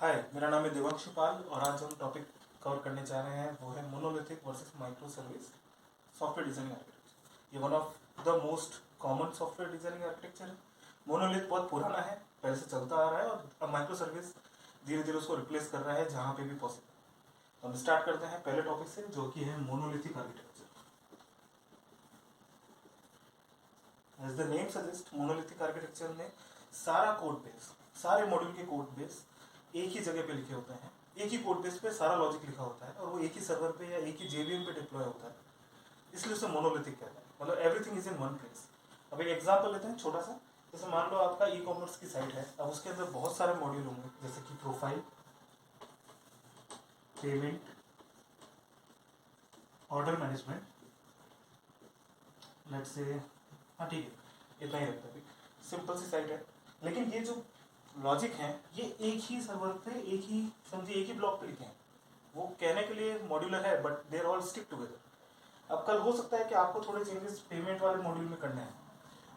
हाय, मेरा नाम है देवांशु पाल और आज हम टॉपिक कवर करने जा रहे हैं वो है monolithic versus micro service software designing architecture. ये one of the most common software designing architecture है। मोनोलिथ बहुत पुराना है, पहले से चलता आ रहा है और अब माइक्रो सर्विस धीरे धीरे उसको रिप्लेस कर रहा है जहाँ पे भी पॉसिबल। तो हम स्टार्ट करते हैं पहले टॉपिक से जो कि है monolithic architecture. As the name suggest, monolithic architecture में सारा कोड बेस, सारे मॉड्यूल के कोड बेस एक ही जगह पे लिखे होते हैं, एक ही कोड बेस पे सारा लॉजिक लिखा होता है और वो एक ही सर्वर पे या एक ही जेवीएम पे डिप्लॉय होता है, इसलिए उसे मोनोलिथिक कहते हैं। मतलब everything is in one place. अब एक एग्जांपल लेते हैं छोटा सा। जैसे मान लो आपका ई कॉमर्स की साइट है, अब उसके अंदर बहुत सारे मॉड्यूल होंगे जैसे कि profile, payment, order management, let's say, हाँ ठीक है, इतना ही रखते हैं। सिंपल सी साइट है, लेकिन ये जो लॉजिक हैं ये एक ही सर्वर पे, एक ही समझिए एक ही ब्लॉक पे लिखे हैं। वो कहने के लिए मॉड्यूलर है but there all stick together. अब कल हो सकता है कि आपको थोड़े चेंजेस पेमेंट वाले मॉड्यूल में करने हैं,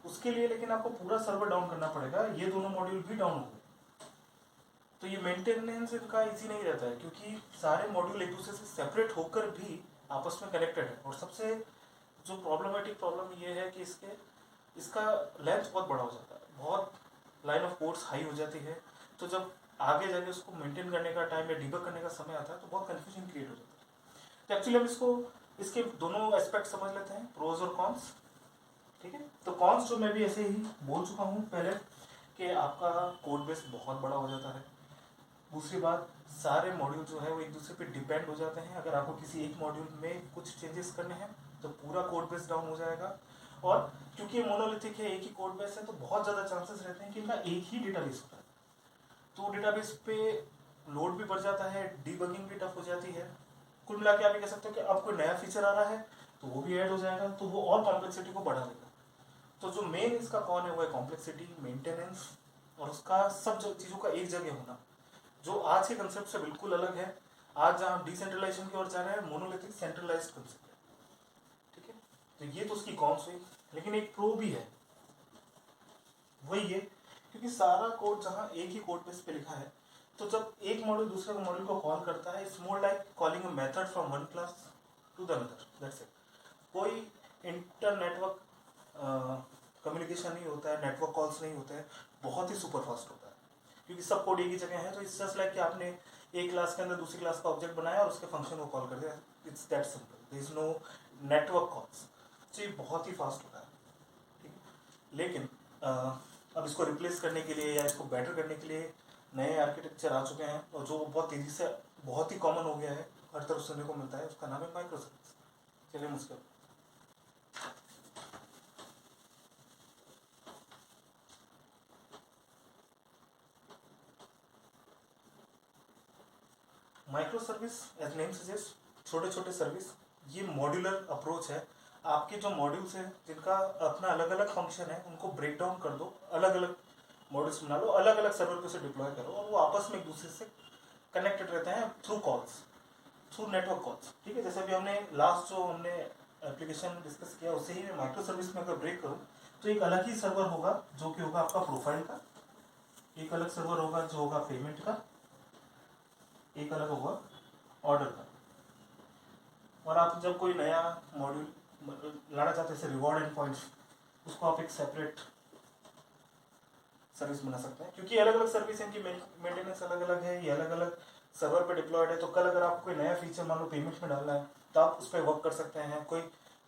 उसके लिए लेकिन आपको पूरा सर्वर डाउन करना पड़ेगा, ये दोनों मॉड्यूल भी डाउन होंगे। तो ये मेंटेनेंस इनका इजी नहीं रहता है क्योंकि सारे मॉड्यूल एक दूसरे से सेपरेट होकर भी आपस में कनेक्टेड है। और सबसे जो प्रॉब्लमेटिक प्रॉब्लम ये है कि इसका लेंथ बहुत बड़ा हो जाता है, बहुत लाइन ऑफ कोड्स हाई हो जाती है। तो जब आगे जाके उसको मेंटेन करने का टाइम या डिबग करने का समय आता है तो बहुत कंफ्यूजन क्रिएट हो जाता है। तो एक्चुअली हम इसके दोनों एस्पेक्ट समझ लेते हैं, प्रोज और कॉन्स। ठीक है, तो कॉन्स जो मैं भी ऐसे ही बोल चुका हूँ पहले कि आपका कोड बेस बहुत बड़ा हो जाता है। दूसरी बात, सारे मॉड्यूल जो है वो एक दूसरे पे डिपेंड हो जाते हैं। अगर आपको किसी एक मॉड्यूल में कुछ चेंजेस करने हैं तो पूरा कोड बेस डाउन हो जाएगा। और क्योंकि ये मोनोलिथिक है, एक ही कोड बेस है, तो बहुत ज़्यादा चांसेस रहते हैं कि इनका एक ही डेटाबेस होता है। तो डेटाबेस पे लोड भी बढ़ जाता है, डीबगिंग भी टफ हो जाती है। कुल मिला के आप ये कह सकते हो कि अब कोई नया फीचर आ रहा है तो वो भी ऐड हो जाएगा, तो वो और कॉम्प्लेक्सिटी को बढ़ा देगा। तो जो मेन इसका कौन है वो है कॉम्प्लेक्सिटी, मेंटेनेंस और उसका सब चीज़ों का एक जगह होना, जो आज के कंसेप्ट से बिल्कुल अलग है। आज जहाँ डिसेंट्रलाइजेशन की ओर जा रहे हैं, मोनोलिथिक सेंट्रलाइज्ड कंसेप्ट है। ठीक है, तो ये तो उसकी कॉन्स हुई, लेकिन एक प्रो भी है। वही है क्योंकि सारा कोड जहाँ एक ही कोड बेस पे लिखा है, तो जब एक मॉड्यूल दूसरे मॉड्यूल को कॉल करता है, it's more like calling a method from one class to the another, that's it. कोई इंटर नेटवर्क कम्युनिकेशन नहीं होता है, नेटवर्क कॉल्स नहीं होते हैं, बहुत ही सुपर फास्ट होता है क्योंकि सब कोड एक ही जगह है। तो इट्स जस्ट लाइक कि आपने एक क्लास के अंदर दूसरी क्लास का ऑब्जेक्ट बनाया और उसके फंक्शन को कॉल कर दिया। It's that simple, there is no network calls. तो ये बहुत ही फास्ट होता है। ठीक है, लेकिन अब इसको रिप्लेस करने के लिए या इसको बेटर करने के लिए नए आर्किटेक्चर आ चुके हैं और जो बहुत तेज़ी से बहुत ही कॉमन हो गया है, हर तरफ सुनने को मिलता है, उसका नाम है माइक्रो सर्विस। चलिए मुझके micro service as name suggest, छोटे छोटे सर्विस। ये मॉड्यूलर अप्रोच है। आपके जो मॉड्यूल्स हैं जिनका अपना अलग अलग फंक्शन है, उनको ब्रेक डाउन कर दो, अलग अलग मॉड्यूल्स बना लो, अलग अलग सर्वर पे उसे डिप्लॉय करो और वो आपस में एक दूसरे से कनेक्टेड रहते हैं through calls, through network calls. ठीक है, जैसे अभी हमने लास्ट जो हमने एप्लीकेशन डिस्कस किया उससे ही मैं माइक्रो सर्विस में अगर ब्रेक करूँ तो एक अलग ही सर्वर होगा जो कि होगा आपका प्रोफाइल का, एक अलग सर्वर होगा जो होगा पेमेंट का, एक अलग होगा ऑर्डर का। और आप जब कोई नया मॉड्यूल लाना चाहते हैं जैसे रिवॉर्ड एंड पॉइंट्स, उसको आप एक सेपरेट सर्विस बना सकते हैं क्योंकि अलग अलग सर्विस इनकी मेंटेनेंस अलग अलग है, ये अलग अलग सर्वर पे डिप्लॉयड है। तो कल अगर आपको कोई नया फीचर मान लो पेमेंट में डालना है तो आप उस पर वर्क कर सकते हैं। कोई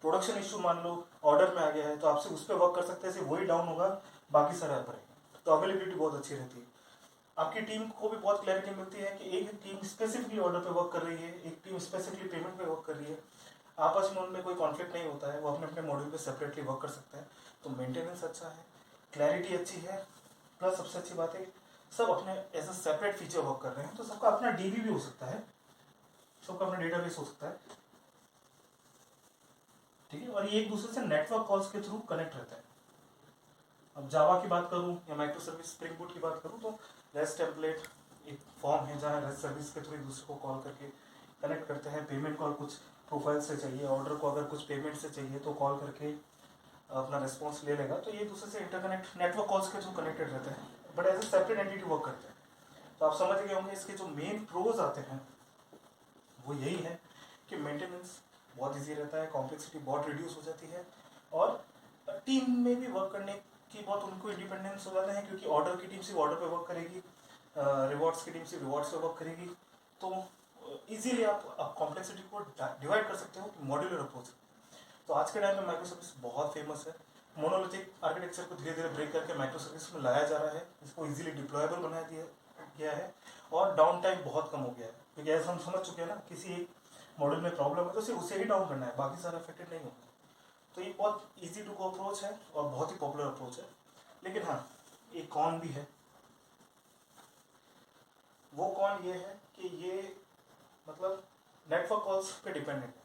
प्रोडक्शन इशू मान लो ऑर्डर में आ गया है तो आपसे उस पर वर्क कर सकते हैं, सिर्फ वही डाउन होगा, बाकी सारा अप रहेगा। तो अवेलेबिलिटी बहुत अच्छी रहती है। आपकी टीम को भी बहुत क्लैरिटी मिलती है कि एक टीम स्पेसिफिकली ऑर्डर पे वर्क कर रही है, एक टीम स्पेसिफिकली पेमेंट पे वर्क कर रही है। आपस में उनमें कोई कॉन्फ्लिक्ट नहीं होता है, वो अपने अपने मॉड्यूल पे सेपरेटली वर्क कर सकते हैं। तो मेंटेनेंस अच्छा है, क्लैरिटी अच्छी है, प्लस सबसे अच्छी बात है सब अपने as a separate feature work कर रहे हैं, तो सबका अपना डीबी भी हो सकता है, सबका अपना डेटाबेस हो सकता है। ठीक है, और ये एक दूसरे से नेटवर्क कॉल्स के थ्रू कनेक्ट रहता है। अब जावा की बात करूं या माइक्रो सर्विस स्प्रिंग बूट की बात करूं तो रेस्ट टेम्पलेट एक फॉर्म है जहाँ रेस्ट सर्विस के थ्रू एक दूसरे को कॉल करके कनेक्ट करते हैं। पेमेंट कॉल कुछ प्रोफाइल से चाहिए, ऑर्डर को अगर कुछ पेमेंट से चाहिए तो कॉल करके अपना रिस्पॉन्स ले लेगा। तो ये दूसरे से इंटरकनेक्ट नेटवर्क कॉल्स के थ्रू कनेक्टेड रहते हैं but as a separate entity work करते हैं। तो आप समझ गए होंगे इसके जो मेन प्रोज आते हैं वो यही है कि मेंटेनेंस बहुत इजी रहता है, कॉम्प्लेक्सिटी बहुत रिड्यूस हो जाती है, और टीम में भी वर्क करने की बहुत उनको इंडिपेंडेंस हो जाता है, क्योंकि ऑर्डर की टीम सिर्फ ऑर्डर पे वर्क करेगी, रिवॉर्ड्स की टीम सिर्फ रिवॉर्ड्स पे वर्क करेगी। तो इजीली आप कॉम्प्लेक्सिटी को डिवाइड कर सकते हो मॉड्यूलर अप्रोच। तो आज के टाइम में माइक्रो सर्विस बहुत फेमस है। मोनोलिथिक आर्किटेक्चर को धीरे धीरे ब्रेक करके माइक्रो सर्विस में लाया जा रहा है, इसको इजीली डिप्लॉयबल बना दिया गया है, और डाउन टाइम बहुत कम हो गया है, क्योंकि ऐसा हम समझ चुके हैं ना, किसी एक मॉडल में प्रॉब्लम है तो सिर्फ उसे ही डाउन करना है, बाकी सारा अफेक्टेड नहीं होगा। तो ये बहुत ईजी टू गो अप्रोच है और बहुत ही पॉपुलर अप्रोच है। लेकिन हाँ, एक कॉन भी है। वो कॉन ये है कि ये मतलब नेटवर्क कॉल्स पे डिपेंडेंट है,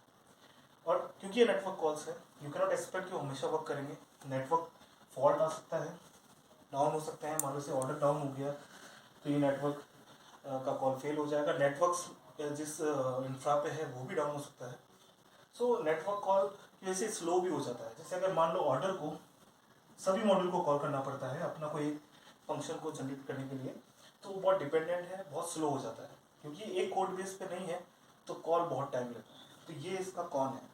और क्योंकि ये नेटवर्क कॉल्स है, यू कैन नॉट एक्सपेक्ट कि वो हमेशा वर्क करेंगे। नेटवर्क फॉल्ट आ सकता है, डाउन हो सकता है, मान लो से ऑर्डर डाउन हो गया तो ये नेटवर्क का कॉल फेल हो जाएगा। नेटवर्क जिस इंफ्रा पे है वो भी डाउन हो सकता है। सो नेटवर्क कॉल की वजह से स्लो भी हो जाता है। जैसे अगर मान लो ऑर्डर को सभी मॉड्यूल को कॉल करना पड़ता है अपना कोई फंक्शन को जनरेट करने के लिए, तो वो बहुत डिपेंडेंट है, बहुत स्लो हो जाता है, क्योंकि एक कोड बेस पे नहीं है तो कॉल बहुत टाइम लेता है। तो ये इसका कॉन है।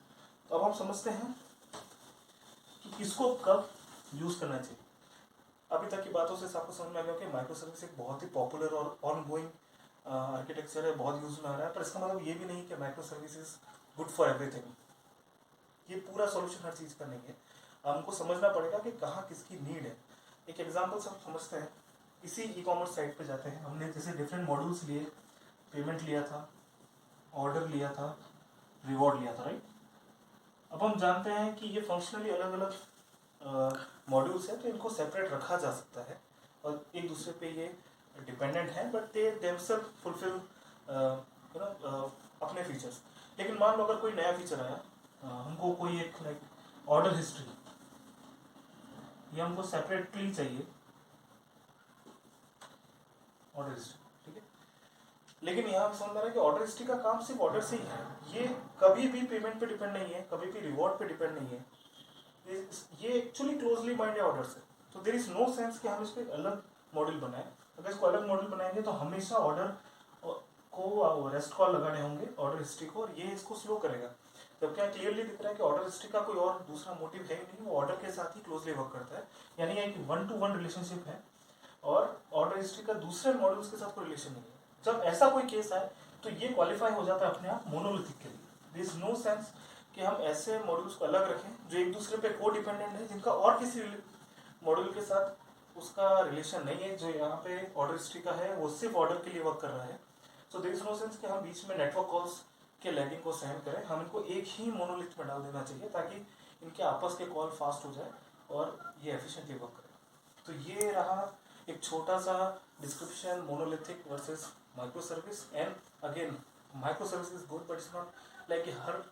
तो अब हम समझते हैं कि किसको कब यूज़ करना चाहिए। अभी तक की बातों से आपको समझ में आ गया कि माइक्रो सर्विस एक बहुत ही पॉपुलर और ऑन गोइंग आर्किटेक्चर है, बहुत यूज में आ रहा है। पर इसका मतलब ये भी नहीं कि micro service is good for everything. ये पूरा सॉल्यूशन हर चीज़ का नहीं है। हमको समझना पड़ेगा कि कहाँ किसकी नीड है। एक एग्जांपल से हम समझते हैं, इसी ई कॉमर्स साइट पे जाते हैं, हमने जैसे डिफरेंट मॉड्यूल्स लिए, पेमेंट लिया था, ऑर्डर लिया था, रिवॉर्ड लिया था, राइट। अब हम जानते हैं कि ये फंक्शनली अलग अलग मॉड्यूल्स हैं, तो इनको सेपरेट रखा जा सकता है और एक दूसरे पे ये डिपेंडेंट है, बट दे देमसेल्फ फुलफिल अपने फीचर्स। लेकिन मान लो अगर कोई नया फीचर आया, हमको कोई एक लाइक ऑर्डर हिस्ट्री, ये हमको सेपरेटली चाहिए ऑर्डर हिस्ट्री, ठीक है। लेकिन यहाँ समझ रहा है कि ऑर्डर हिस्ट्री का काम सिर्फ ऑर्डर से ही है, ये कभी भी पेमेंट पे डिपेंड नहीं है, कभी भी रिवॉर्ड पे डिपेंड नहीं है, ये एक्चुअली क्लोजली बाइंड है ऑर्डर से। तो देयर इज नो सेंस कि हम इसको एक अलग मॉड्यूल बनाएं। अगर इसको अलग मॉड्यूल बनाएंगे तो हमेशा ऑर्डर को रेस्ट कॉल लगाने होंगे ऑर्डर हिस्ट्री को, और ये इसको स्लो करेगा। जबकि यहाँ क्लियरली दिख रहा है कि ऑर्डर हिस्ट्री का कोई और दूसरा मोटिव है ही नहीं, वो ऑर्डर के साथ ही क्लोजली वर्क करता है, यानी एक 1-to-1 रिलेशनशिप है, और ऑर्डर हिस्ट्री का दूसरे मॉड्यूल्स के साथ कोई रिलेशन नहीं है। जब ऐसा कोई केस है तो ये क्वालिफाई हो जाता है अपने आप मोनोलिथिक के लिए। देयर इज नो सेंस कि हम ऐसे मॉड्यूल्स को अलग रखें जो एक दूसरे पे को डिपेंडेंट है, जिनका और किसी मॉड्यूल के साथ उसका रिलेशन नहीं है। जो यहाँ पे ऑर्डर हिस्ट्री का है वो सिर्फ ऑर्डर के लिए वर्क कर रहा है। So there is no sense कि हम बीच में नेटवर्क कॉल्स के लैगिंग को सहन करें। हम इनको एक ही मोनोलिथ में डाल देना चाहिए ताकि इनके आपस के कॉल फास्ट हो जाए और ये एफिशिएंटली वर्क करे। तो ये रहा एक छोटा सा description monolithic versus micro service. And again micro service is good, but it's not like हर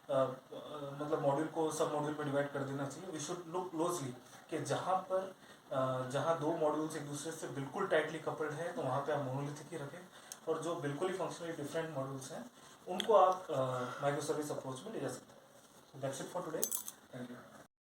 मतलब मॉड्यूल को सब मॉड्यूल में डिवाइड कर देना चाहिए। वी शुड लुक क्लोजली कि जहाँ दो मॉड्यूल्स एक दूसरे से बिल्कुल टाइटली कपल्ड है तो वहाँ पे आप मोनोलिथिक ही रखें, और जो बिल्कुल ही फंक्शनली डिफरेंट मॉड्यूल्स हैं उनको आप माइक्रो सर्विस अप्रोच में ले जा सकते हैं। That's it for today. Thank you.